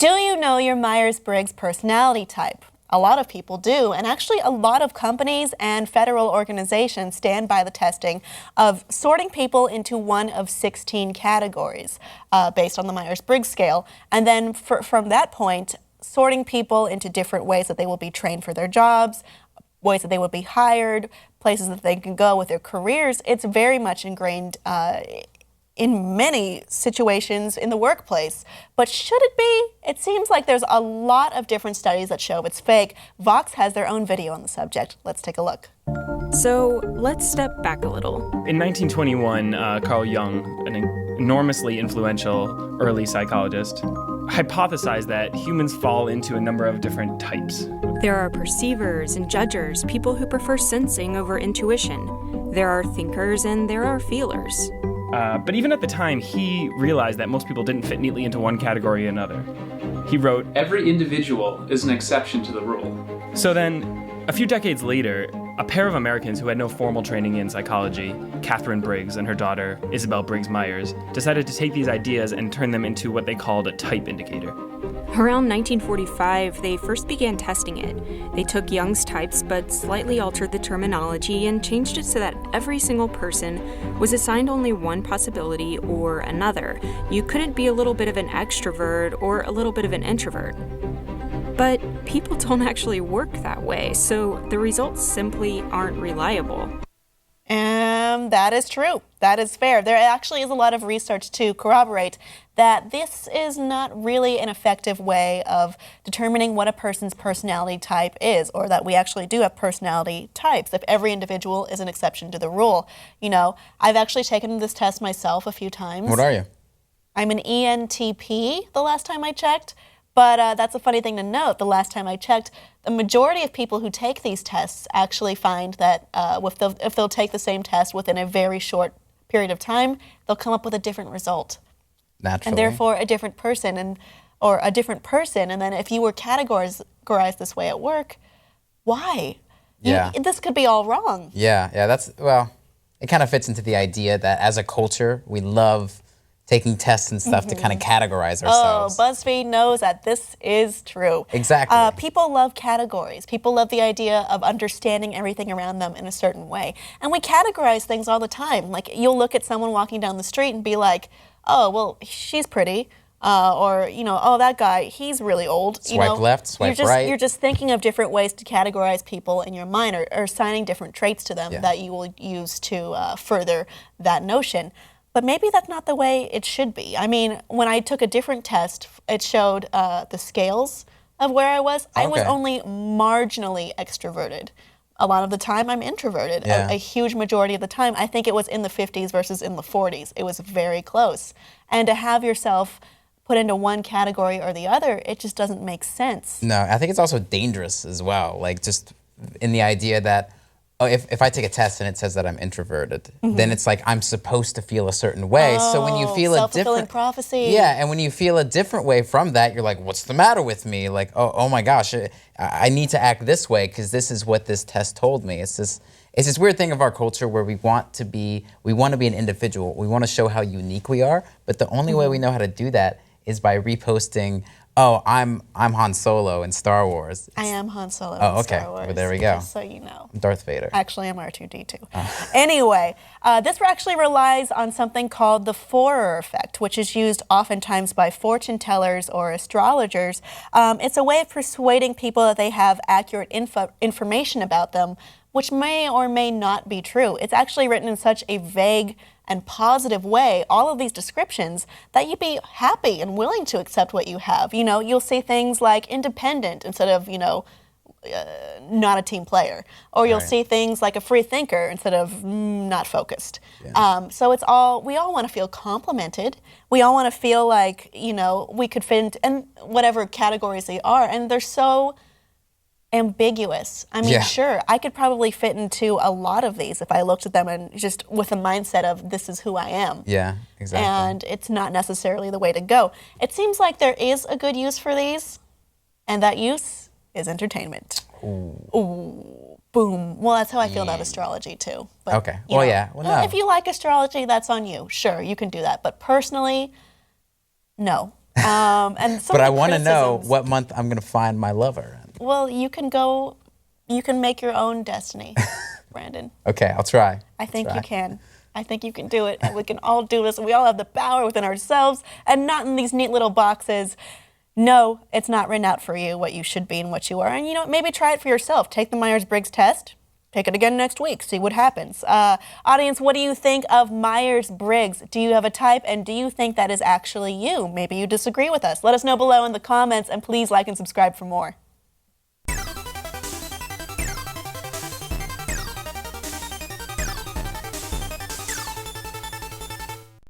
Do you know your Myers-Briggs personality type? A lot of people do, and actually a lot of companies and federal organizations stand by the testing of sorting people into one of 16 categories based on the Myers-Briggs scale, and then from that point, sorting people into different ways that they will be trained for their jobs, ways that they will be hired, places that they can go with their careers. It's very much ingrained in many situations in the workplace. But should it be? It seems like there's a lot of different studies that show it's fake. Vox has their own video on the subject. Let's take a look. So let's step back a little. In 1921, Carl Jung, an enormously influential early psychologist, hypothesized that humans fall into a number of different types. There are perceivers and judgers, people who prefer sensing over intuition. There are thinkers and there are feelers. But even at the time, he realized that most people didn't fit neatly into one category or another. He wrote, "Every individual is an exception to the rule." So then, a few decades later, a pair of Americans who had no formal training in psychology, Catherine Briggs and her daughter, Isabel Briggs Myers, decided to take these ideas and turn them into what they called a type indicator. Around 1945, they first began testing it. They took Jung's types but slightly altered the terminology and changed it so that every single person was assigned only one possibility or another. You couldn't be a little bit of an extrovert or a little bit of an introvert. But people don't actually work that way, so the results simply aren't reliable. And that is true. That is fair. There actually is a lot of research to corroborate that this is not really an effective way of determining what a person's personality type is, or that we actually do have personality types if every individual is an exception to the rule. You know, I've actually taken this test myself a few times. What are you? I'm an ENTP the last time I checked. But that's a funny thing to note. The last time I checked, the majority of people who take these tests actually find that if they'll take the same test within a very short period of time, they'll come up with a different result. Naturally. And therefore a different person, and then if you were categorized this way at work, why? Yeah. This could be all wrong. Yeah, it kind of fits into the idea that as a culture, we love taking tests and stuff to kind of categorize ourselves. Oh, BuzzFeed knows that this is true. Exactly. People love categories. People love the idea of understanding everything around them in a certain way. And we categorize things all the time. Like, you'll look at someone walking down the street and be like, oh, well, she's pretty. Or, oh, that guy, he's really old. Swipe left, swipe right. You're just thinking of different ways to categorize people in your mind, or assigning different traits to them that you will use to further that notion. But maybe that's not the way it should be. I mean, when I took a different test, it showed the scales of where I was. I was only marginally extroverted. A lot of the time, I'm introverted. Yeah. A huge majority of the time. I think it was in the 50s versus in the 40s. It was very close. And to have yourself put into one category or the other, it just doesn't make sense. No, I think it's also dangerous as well. Like, just in the idea that, if I take a test and it says that I'm introverted, then it's like I'm supposed to feel a certain way. So when you feel a self-fulfilling prophecy. Yeah, and when you feel a different way from that, you're like, what's the matter with me? Like, oh my gosh, I need to act this way because this is what this test told me. It's this weird thing of our culture where we want to be an individual. We want to show how unique we are, but the only way we know how to do that is by reposting, oh, I'm Han Solo in Star Wars. I am Han Solo in Star Wars. Well, there we go. Just so you know. I'm Darth Vader. Actually, I'm R2-D2. Anyway, this actually relies on something called the Forer effect, which is used oftentimes by fortune tellers or astrologers. It's a way of persuading people that they have accurate information about them, which may or may not be true. It's actually written in such a vague and positive way, all of these descriptions, that you'd be happy and willing to accept what you have. You'll see things like independent instead of, not a team player. Or you'll see things like a free thinker instead of not focused. Yeah. So we all want to feel complimented. We all want to feel like, we could fit into and whatever categories they are. And they're so ambiguous. I mean, sure, I could probably fit into a lot of these if I looked at them and just with a mindset of this is who I am. Yeah, exactly. And it's not necessarily the way to go. It seems like there is a good use for these, and that use is entertainment. Ooh, boom. Well, that's how I feel about astrology too. But, okay. Well, yeah. Well, no. If you like astrology, that's on you. Sure, you can do that. But personally, no. And some But of I the want to know criticisms- what month I'm going to find my lover. Well, you can make your own destiny, Brandon. Okay, I'll try. I think you can. I think you can do it, and we can all do this. We all have the power within ourselves, and not in these neat little boxes. No, it's not written out for you what you should be and what you are. And maybe try it for yourself. Take the Myers-Briggs test. Take it again next week. See what happens. Audience, what do you think of Myers-Briggs? Do you have a type, and do you think that is actually you? Maybe you disagree with us. Let us know below in the comments, and please like and subscribe for more.